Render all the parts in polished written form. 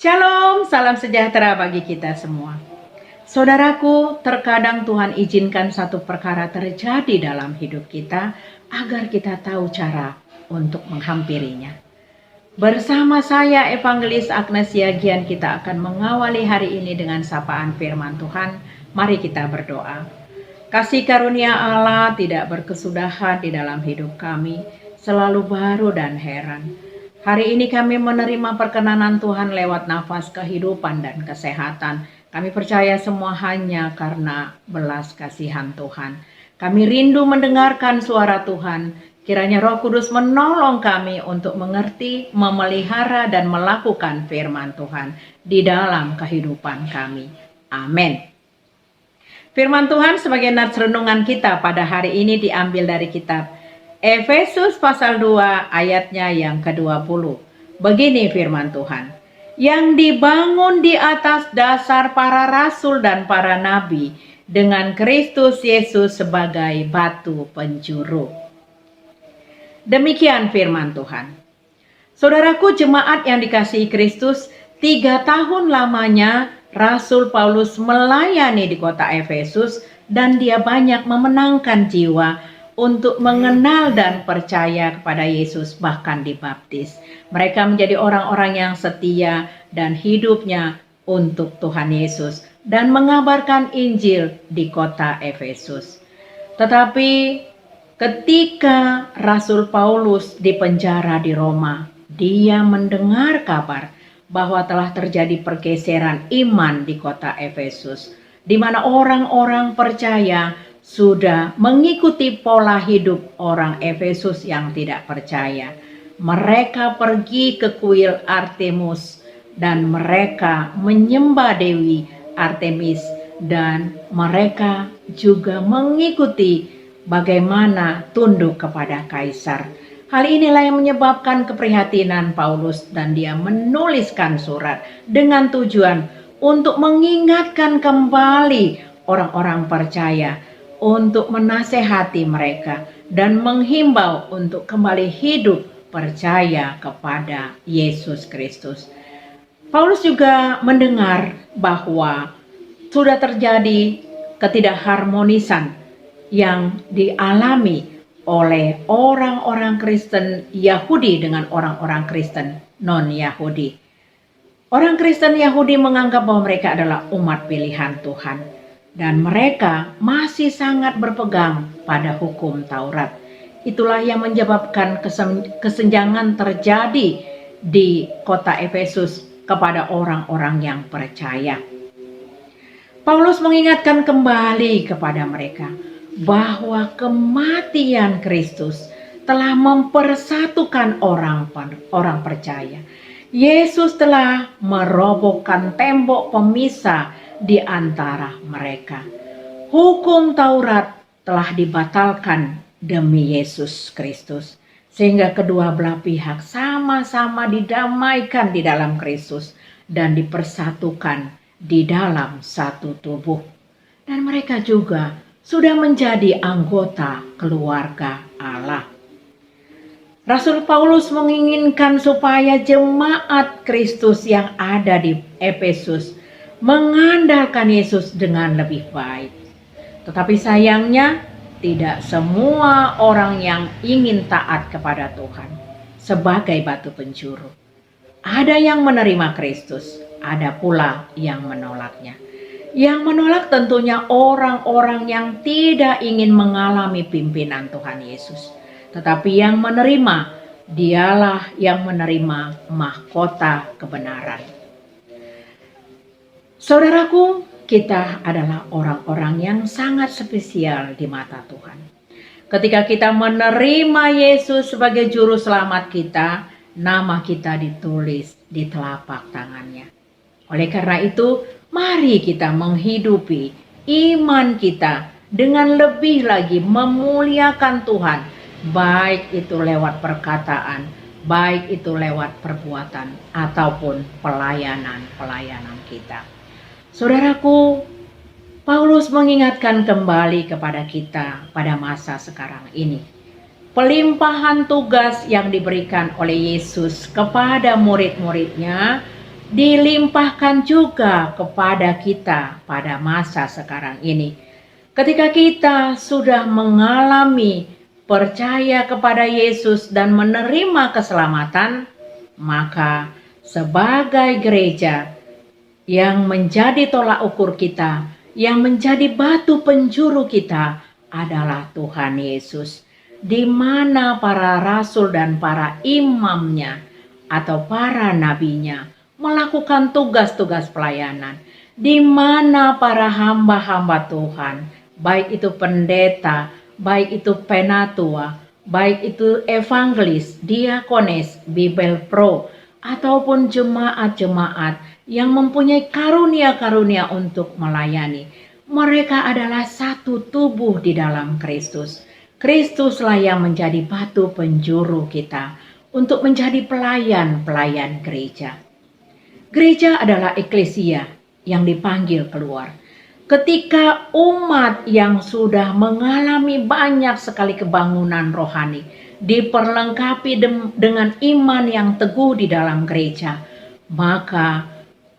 Shalom, salam sejahtera bagi kita semua. Saudaraku, terkadang Tuhan izinkan satu perkara terjadi dalam hidup kita agar kita tahu cara untuk menghampirinya. Bersama saya Evangelis Agnes Yagian, kita akan mengawali hari ini dengan sapaan firman Tuhan. Mari kita berdoa. Kasih karunia Allah tidak berkesudahan di dalam hidup kami, selalu baru dan heran. Hari ini kami menerima perkenanan Tuhan lewat nafas kehidupan dan kesehatan. Kami percaya semua hanya karena belas kasihan Tuhan. Kami rindu mendengarkan suara Tuhan. Kiranya Roh Kudus menolong kami untuk mengerti, memelihara, dan melakukan firman Tuhan di dalam kehidupan kami. Amin. Firman Tuhan sebagai nats renungan kita pada hari ini diambil dari kitab Efesus pasal 2 ayatnya yang ke-20. Begini firman Tuhan. Yang dibangun di atas dasar para rasul dan para nabi dengan Kristus Yesus sebagai batu penjuru. Demikian firman Tuhan. Saudaraku jemaat yang dikasihi Kristus, 3 tahun lamanya Rasul Paulus melayani di kota Efesus dan dia banyak memenangkan jiwa untuk mengenal dan percaya kepada Yesus, bahkan dibaptis. Mereka menjadi orang-orang yang setia dan hidupnya untuk Tuhan Yesus dan mengabarkan Injil di kota Efesus. Tetapi ketika Rasul Paulus dipenjara di Roma, dia mendengar kabar bahwa telah terjadi pergeseran iman di kota Efesus, di mana orang-orang percaya sudah mengikuti pola hidup orang Efesus yang tidak percaya. Mereka pergi ke kuil Artemis dan mereka menyembah Dewi Artemis, dan mereka juga mengikuti bagaimana tunduk kepada kaisar. Hal inilah yang menyebabkan keprihatinan Paulus dan dia menuliskan surat dengan tujuan untuk mengingatkan kembali orang-orang percaya, untuk menasehati mereka dan menghimbau untuk kembali hidup percaya kepada Yesus Kristus. Paulus juga mendengar bahwa sudah terjadi ketidakharmonisan yang dialami oleh orang-orang Kristen Yahudi dengan orang-orang Kristen non-Yahudi. Orang Kristen Yahudi menganggap bahwa mereka adalah umat pilihan Tuhan, dan mereka masih sangat berpegang pada hukum Taurat. Itulah yang menyebabkan kesenjangan terjadi di kota Efesus kepada orang-orang yang percaya. Paulus mengingatkan kembali kepada mereka bahwa kematian Kristus telah mempersatukan orang percaya. Yesus telah merobohkan tembok pemisah di antara mereka. Hukum Taurat telah dibatalkan demi Yesus Kristus, sehingga kedua belah pihak sama-sama didamaikan di dalam Kristus dan dipersatukan di dalam satu tubuh. Dan mereka juga sudah menjadi anggota keluarga Allah. Rasul Paulus menginginkan supaya jemaat Kristus yang ada di Efesus mengandalkan Yesus dengan lebih baik. Tetapi sayangnya tidak semua orang yang ingin taat kepada Tuhan sebagai batu penjuru. Ada yang menerima Kristus, ada pula yang menolaknya. Yang menolak tentunya orang-orang yang tidak ingin mengalami pimpinan Tuhan Yesus. Tetapi yang menerima, dialah yang menerima mahkota kebenaran. Saudaraku, kita adalah orang-orang yang sangat spesial di mata Tuhan. Ketika kita menerima Yesus sebagai juru selamat kita, nama kita ditulis di telapak tangannya. Oleh karena itu, mari kita menghidupi iman kita dengan lebih lagi memuliakan Tuhan, baik itu lewat perkataan, baik itu lewat perbuatan, ataupun pelayanan kita. Saudaraku, Paulus mengingatkan kembali kepada kita pada masa sekarang ini. Pelimpahan tugas yang diberikan oleh Yesus kepada murid-muridnya dilimpahkan juga kepada kita pada masa sekarang ini. Ketika kita sudah mengalami percaya kepada Yesus dan menerima keselamatan, maka sebagai gereja yang menjadi tolak ukur kita, yang menjadi batu penjuru kita adalah Tuhan Yesus, di mana para rasul dan para imamnya atau para nabinya melakukan tugas-tugas pelayanan, di mana para hamba-hamba Tuhan, baik itu pendeta, baik itu penatua, baik itu evangelis, diakonis, Bible Pro, ataupun jemaat-jemaat yang mempunyai karunia-karunia untuk melayani. Mereka adalah satu tubuh di dalam Kristus. Kristuslah yang menjadi batu penjuru kita untuk menjadi pelayan-pelayan gereja. Gereja adalah eklesia yang dipanggil keluar. Ketika umat yang sudah mengalami banyak sekali kebangunan rohani, diperlengkapi dengan iman yang teguh di dalam gereja, maka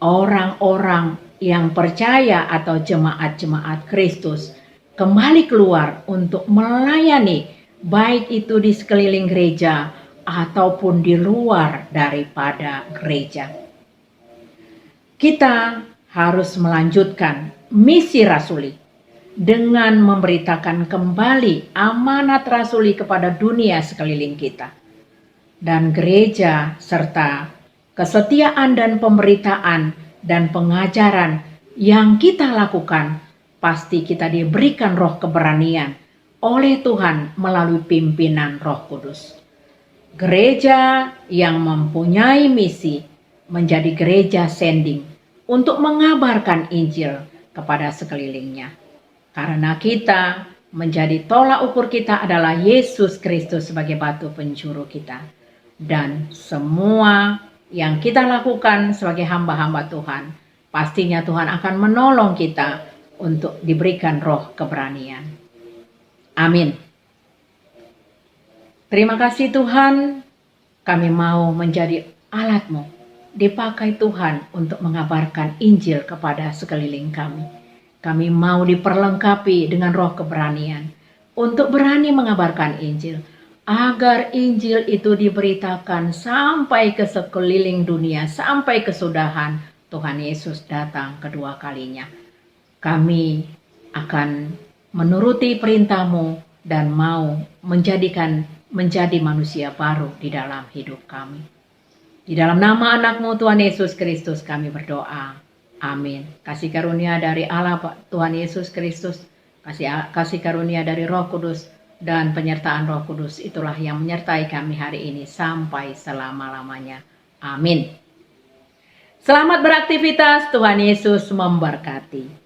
orang-orang yang percaya atau jemaat-jemaat Kristus kembali keluar untuk melayani, baik itu di sekeliling gereja ataupun di luar daripada gereja. Kita harus melanjutkan misi rasuli dengan memberitakan kembali amanat rasuli kepada dunia sekeliling kita. Dan gereja serta kesetiaan dan pemberitaan dan pengajaran yang kita lakukan, pasti kita diberikan roh keberanian oleh Tuhan melalui pimpinan Roh Kudus. Gereja yang mempunyai misi menjadi gereja sending untuk mengabarkan Injil kepada sekelilingnya. Karena kita menjadi tolak ukur kita adalah Yesus Kristus sebagai batu penjuru kita. Dan semua yang kita lakukan sebagai hamba-hamba Tuhan, pastinya Tuhan akan menolong kita untuk diberikan roh keberanian. Amin. Terima kasih Tuhan, kami mau menjadi alat-Mu, dipakai Tuhan untuk mengabarkan Injil kepada sekeliling kami. Kami mau diperlengkapi dengan roh keberanian untuk berani mengabarkan Injil, agar Injil itu diberitakan sampai ke sekeliling dunia, sampai kesudahan Tuhan Yesus datang kedua kalinya. Kami akan menuruti perintah-Mu dan mau menjadi manusia baru di dalam hidup kami. Di dalam nama anak-Mu Tuhan Yesus Kristus kami berdoa. Amin. Kasih karunia dari Allah Tuhan Yesus Kristus, kasih karunia dari Roh Kudus, dan penyertaan Roh Kudus itulah yang menyertai kami hari ini sampai selama-lamanya. Amin. Selamat beraktivitas, Tuhan Yesus memberkati.